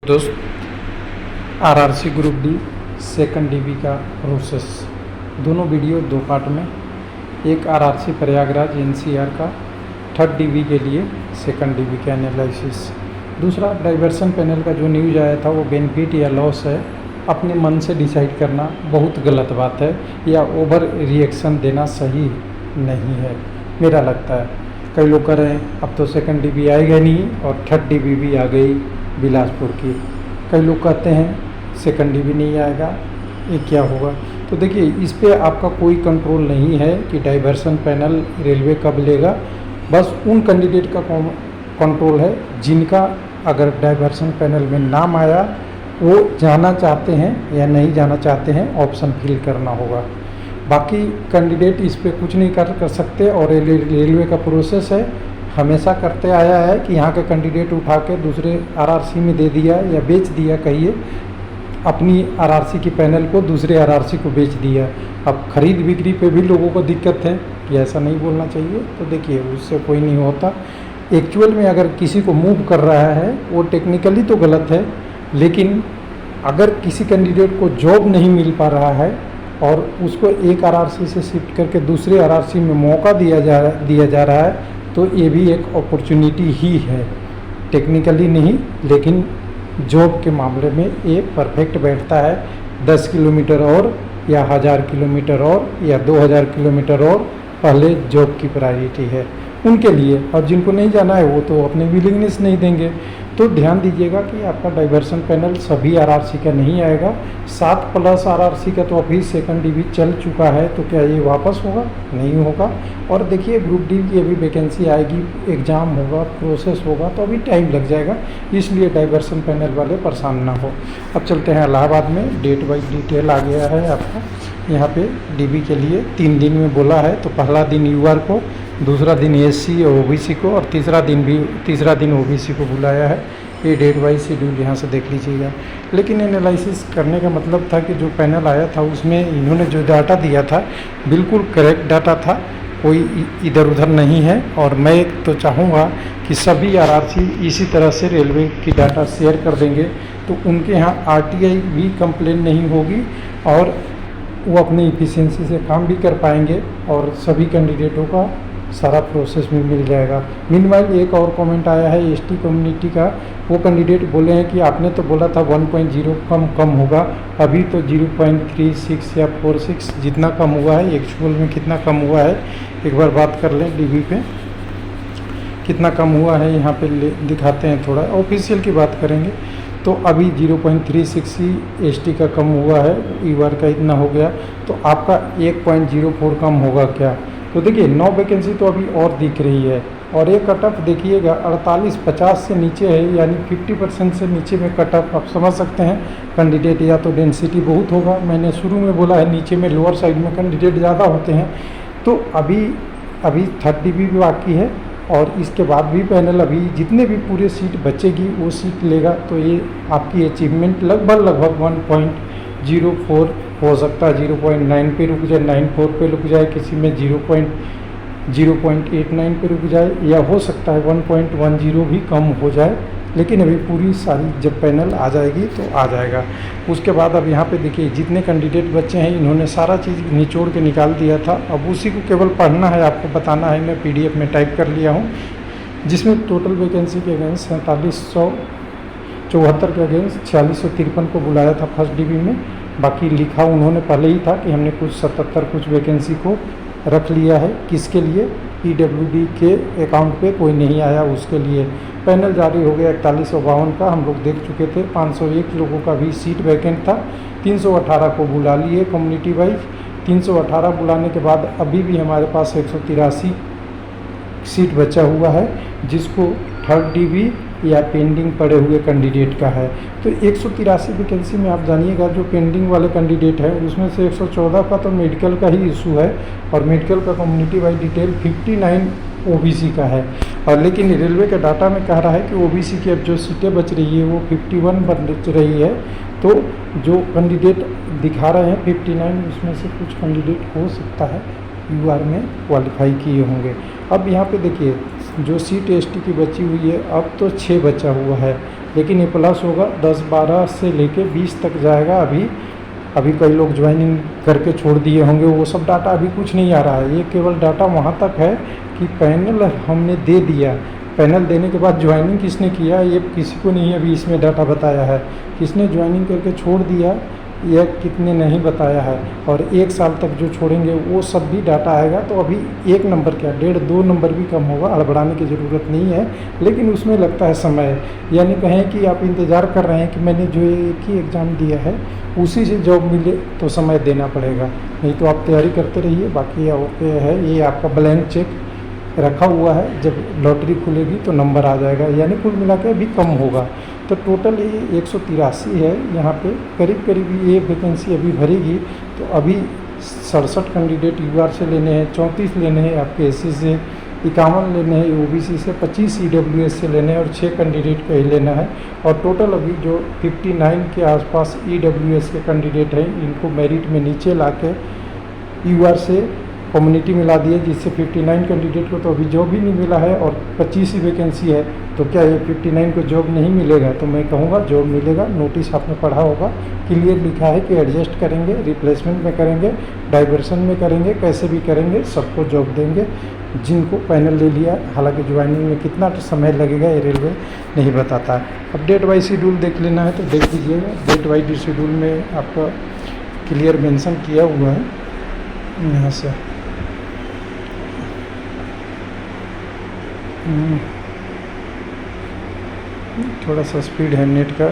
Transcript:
दोस्त RRC group D second dB का process, दोनों वीडियो दो पार्ट में। एक आरआरसी प्रयागराज एनसीआर का थर्ड डीबी के लिए सेकंड डीबी का एनालिसिस। दूसरा डाइवर्सन पैनल का जो न्यूज आया था वो बेनिफिट या लॉस है, अपने मन से डिसाइड करना बहुत गलत बात है, या ओवर रिएक्शन देना सही नहीं है मेरा लगता है। कई लोग कह रहे हैं अब तो सेकंड डीबी आएगा नहीं और थर्ड डीबी भी आ गई बिलासपुर की। कई लोग कहते हैं सेकंड डीबी नहीं आएगा, ये क्या होगा। तो देखिए, इस पे आपका कोई कंट्रोल नहीं है कि डाइवर्सन पैनल रेलवे कब लेगा। बस उन कैंडिडेट का कंट्रोल है जिनका अगर डाइवर्सन पैनल में नाम आया, वो जाना चाहते हैं या नहीं जाना चाहते हैं, ऑप्शन फिल करना होगा। बाकी कैंडिडेट इस पे कुछ नहीं कर सकते। और रेलवे का प्रोसेस है, हमेशा करते आया है कि यहाँ के कैंडिडेट उठा के दूसरे आरआरसी में दे दिया या बेच दिया, कहिए अपनी आरआरसी की पैनल को दूसरे आरआरसी को बेच दिया। अब खरीद बिक्री पे भी लोगों को दिक्कत है कि ऐसा नहीं बोलना चाहिए। तो देखिए, उससे कोई नहीं होता। एक्चुअल में अगर किसी को मूव कर रहा है वो टेक्निकली तो गलत है, लेकिन अगर किसी कैंडिडेट को जॉब नहीं मिल पा रहा है और उसको एक आरआरसी से शिफ्ट करके दूसरे आरआरसी में मौका दिया जा रहा है, तो ये भी एक अपॉर्चुनिटी ही है। टेक्निकली नहीं, लेकिन जॉब के मामले में ये परफेक्ट बैठता है। 10 किलोमीटर और या 1000 किलोमीटर और या 2000 किलोमीटर और पहले जॉब की प्रायोरिटी है उनके लिए। और जिनको नहीं जाना है वो तो अपने विलिंगनेस नहीं देंगे। तो ध्यान दीजिएगा कि आपका डाइवर्सन पैनल सभी आरआरसी का नहीं आएगा। 7+ आरआरसी का तो अभी सेकंड डीबी चल चुका है, तो क्या ये वापस होगा? नहीं होगा। और देखिए, ग्रुप डी की अभी वैकेंसी आएगी, एग्ज़ाम होगा, प्रोसेस होगा, तो अभी टाइम लग जाएगा। इसलिए डाइवर्सन पैनल वाले परेशान ना हो। अब चलते हैं इलाहाबाद में। डेट वाइज डिटेल आ गया है आपका यहाँ पे। डीबी के लिए 3 दिन में बोला है, तो पहला दिन यूआर को, दूसरा दिन एससी और ओबीसी को, और तीसरा दिन ओबीसी को बुलाया है। ये डेट वाइज शेड्यूल यहाँ से देख लीजिएगा। लेकिन एनालिसिस करने का मतलब था कि जो पैनल आया था उसमें इन्होंने जो डाटा दिया था बिल्कुल करेक्ट डाटा था, कोई इधर उधर नहीं है। और मैं तो चाहूँगा कि सभी आरआरसी इसी तरह से रेलवे की डाटा शेयर कर देंगे, तो उनके यहाँ आरटीआई भी कंप्लेन नहीं होगी और वो अपनी इफ़िशियंसी से काम भी कर पाएंगे और सभी कैंडिडेटों का सारा प्रोसेस भी मिल जाएगा। मीनवाइल एक और कमेंट आया है एसटी कम्युनिटी का। वो कैंडिडेट बोले हैं कि आपने तो बोला था 1.0 कम होगा, अभी तो 0.36 या 46 जितना कम हुआ है, एक्चुअल में कितना कम हुआ है एक बार बात कर लें। डीबी पे कितना कम हुआ है यहाँ पे दिखाते हैं, थोड़ा ऑफिशियल की बात करेंगे तो अभी 0.36 ही एसटी का कम हुआ है, यूआर का इतना हो गया, तो आपका 1.04 कम होगा क्या? तो देखिए, 9 वैकेंसी तो अभी और दिख रही है। और ये कट ऑफ देखिएगा 48-50 से नीचे है, यानी 50% से नीचे में कट ऑफ। आप समझ सकते हैं कैंडिडेट या तो डेंसिटी बहुत होगा। मैंने शुरू में बोला है नीचे में लोअर साइड में कैंडिडेट ज़्यादा होते हैं। तो अभी थर्ड डीबी भी बाकी है और इसके बाद भी पैनल अभी जितने भी पूरे सीट बचेगी वो सीट लेगा। तो ये आपकी अचीवमेंट लगभग 1.04 हो सकता है, 0.9 पे रुक जाए, 94 पे रुक जाए, किसी में 0.89 पे रुक जाए, या हो सकता है 1.10 भी कम हो जाए। लेकिन अभी पूरी सारी जब पैनल आ जाएगी तो आ जाएगा। उसके बाद अब यहाँ पे देखिए जितने कैंडिडेट बच्चे हैं इन्होंने सारा चीज़ निचोड़ के निकाल दिया था। अब उसी को केवल पढ़ना है, आपको बताना है। मैं PDF में टाइप कर लिया हूँ, जिसमें टोटल वैकेंसी के अगेंस्ट 4774 के अगेंस्ट 4653 को बुलाया था फर्स्ट डीबी में। बाकी लिखा उन्होंने पहले ही था कि हमने कुछ 77 कुछ वैकेंसी को रख लिया है। किसके लिए? PWD के अकाउंट पे कोई नहीं आया, उसके लिए पैनल जारी हो गया 4152 का। हम लोग देख चुके थे 501 लोगों का भी सीट वैकेंट था। 318 को बुला लिए कम्युनिटी वाइज। 318 बुलाने के बाद अभी भी हमारे पास 183 सीट बचा हुआ है, जिसको थर्ड डीबी या पेंडिंग पड़े हुए कैंडिडेट का है। तो 183 वैकेंसी में आप जानिएगा जो पेंडिंग वाले कैंडिडेट हैं उसमें से 114 का तो मेडिकल का ही इशू है, और मेडिकल का कम्युनिटी वाइज डिटेल 59 ओबीसी का है। और लेकिन रेलवे के डाटा में कह रहा है कि ओबीसी की अब जो सीटें बच रही है वो 51 बच रही है। तो जो कैंडिडेट दिखा रहे हैं 59, उसमें से कुछ कैंडिडेट हो सकता है यूआर में क्वालिफाई किए होंगे। अब यहाँ पे देखिए जो सीट एसटी की बची हुई है अब तो 6 बचा हुआ है। लेकिन ये प्लस होगा 10-12 से लेके 20 तक जाएगा। अभी कई लोग ज्वाइनिंग करके छोड़ दिए होंगे, वो सब डाटा अभी कुछ नहीं आ रहा है। ये केवल डाटा वहाँ तक है कि पैनल हमने दे दिया, पैनल देने के बाद ज्वाइनिंग किसने किया ये किसी को नहीं अभी इसमें डाटा बताया है। किसने ज्वाइनिंग करके छोड़ दिया यह कितने नहीं बताया है। और 1 साल तक जो छोड़ेंगे वो सब भी डाटा आएगा। तो अभी 1 नंबर क्या 1.5-2 नंबर भी कम होगा, हड़बड़ाने की ज़रूरत नहीं है, लेकिन उसमें लगता है समय। यानी कहें कि आप इंतज़ार कर रहे हैं कि मैंने जो एक ही एग्ज़ाम दिया है उसी से जॉब मिले तो समय देना पड़ेगा, नहीं तो आप तैयारी करते रहिए। बाकी ओके है, ये आपका ब्लैंक चेक रखा हुआ है, जब लॉटरी खुलेगी तो नंबर आ जाएगा, यानी कुल मिला के अभी कम होगा। तो टोटल ये 183 है। यहाँ पे करीब ये वैकेंसी अभी भरेगी। तो अभी 67 कैंडिडेट यूआर से लेने हैं, 34 लेने हैं आपके एससी से, 51 लेने हैं ओबीसी से, 25 ईडब्ल्यूएस से लेने हैं और 6 कैंडिडेट का ही लेना है। और टोटल अभी जो 59 के आसपास ईडब्ल्यूएस के कैंडिडेट हैं इनको मेरिट में नीचे ला के यूआर से कम्युनिटी मिला दिए, जिससे 59 कैंडिडेट को तो अभी जॉब ही नहीं मिला है और 25 ही वैकेंसी है। तो क्या ये 59 को जॉब नहीं मिलेगा? तो मैं कहूँगा जॉब मिलेगा। नोटिस आपने पढ़ा होगा, क्लियर लिखा है कि एडजस्ट करेंगे, रिप्लेसमेंट में करेंगे, डाइवर्सन में करेंगे, कैसे भी करेंगे, सबको जॉब देंगे जिनको पैनल ले लिया। हालांकि ज्वाइनिंग में कितना समय लगेगा ये रेलवे नहीं बताता। अब डेट वाइज शेड्यूल देख लेना है तो देख लीजिएगा। डेट वाइज शेड्यूल में आपका क्लियर मेंशन किया हुआ है यहाँ से। थोड़ा सा स्पीड है नेट का,